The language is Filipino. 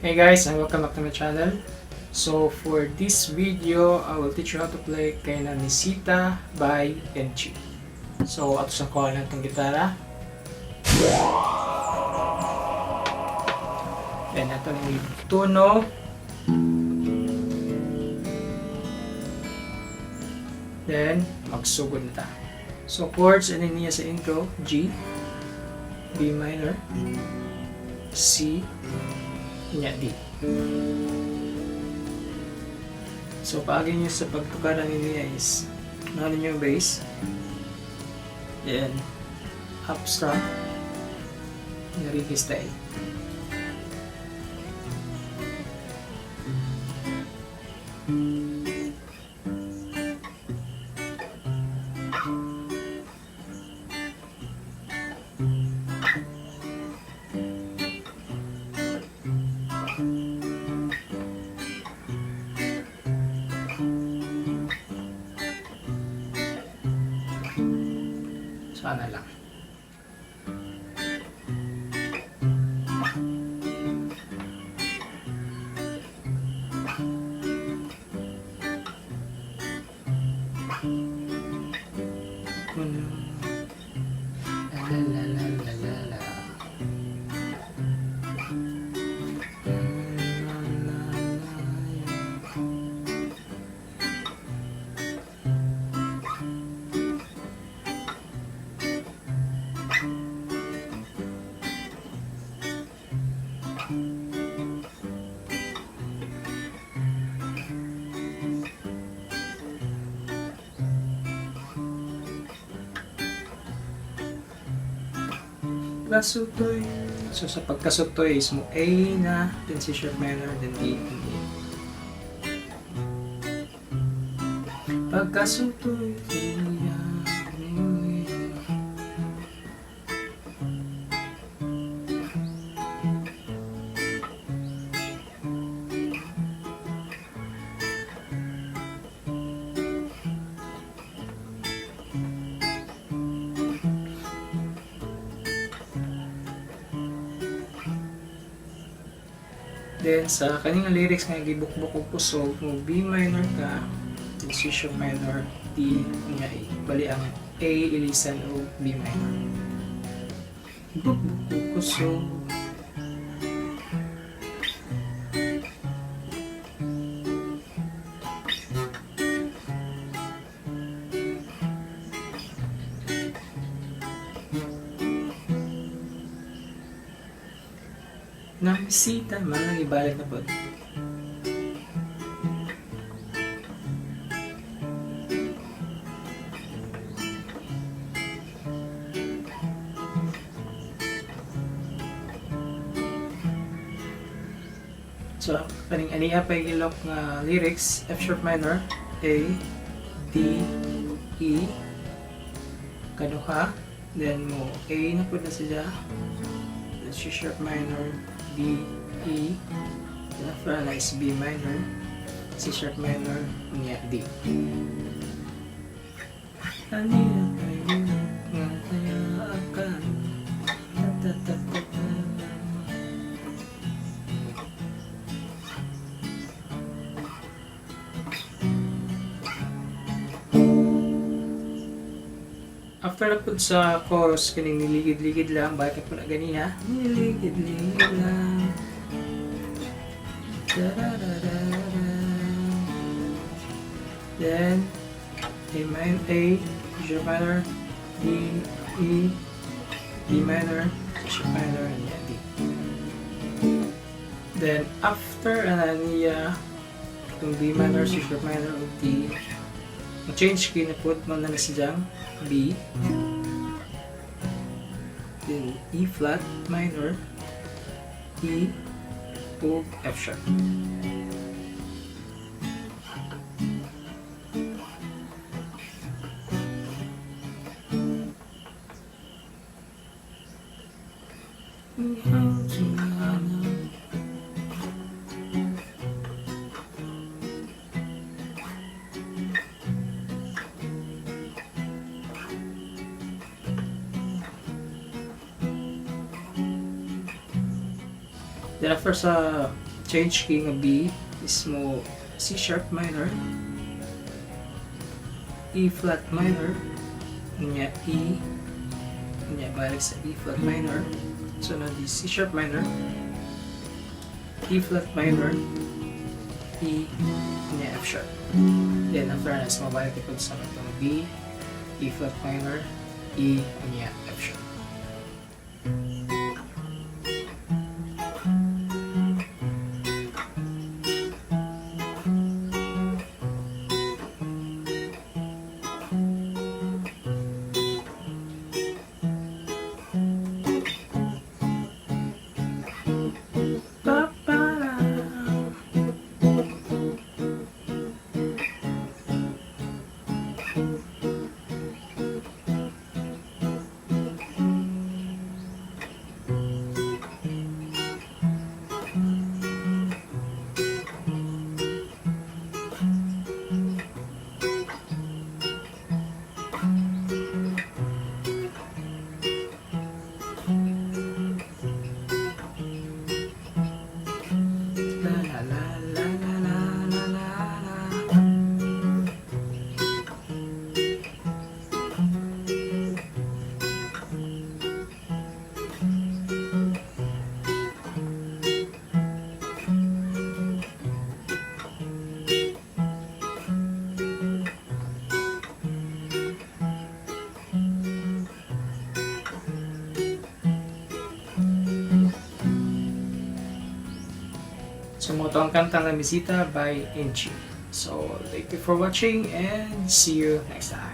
Hey guys, and welcome back to my channel. So for this video, I will teach you how to play kay Namisita by Enchi. So ato sa kuha ng itong gitara. Then ito yung tono. Then magsugod na ta. So chords, ano niya sa intro? G, B minor, C, nya D. So paagi nyo sa pagtukaran niya is ano nyo yung bass, then up strum, narigi style. Sana lang. La la la la la la. Pagkasutoy. So sa pagkasutoy is mo A na, then C sharp minor, then D, then E. Pagkasutoy, then sa kaning lyrics nga gibukbuk og kusog mo B minor ka, then C sharp minor, D nga A. Bali ang A ilisan o B minor. Bukbuk og kusog. Namisita, mga ibalik na po. So, kaning aniya pa ilok nga lyrics, F sharp minor, A, D, E, kaduha, then mo A na po na siya, then C sharp minor, D, E, then after na is B minor, C sharp minor, nya D. Aniya kayo nga kaya akan ta-ta-ta-ta-ta. After na po sa chorus, kaning niligid-ligid lang, bakit po na ganiha? Niligid-ligid lang. Da-da-da-da-da. Then, A minor, A, G minor, D, E, D minor, G minor, and D. Then, after niya, itong B minor, C minor, o D, change key na po mo na siya B, then E flat minor, E, o F sharp. Then after sa change key nga B is mo C sharp minor, E flat minor, unya E, unya balik sa E flat minor, sunod di C sharp minor, E flat minor, E, unya F sharp. Then after nas mabalik ikot sa itong B, E flat minor, E, unya F sharp. So, mo ito ang kantang Namisita by Enchi. So, thank you for watching and see you next time.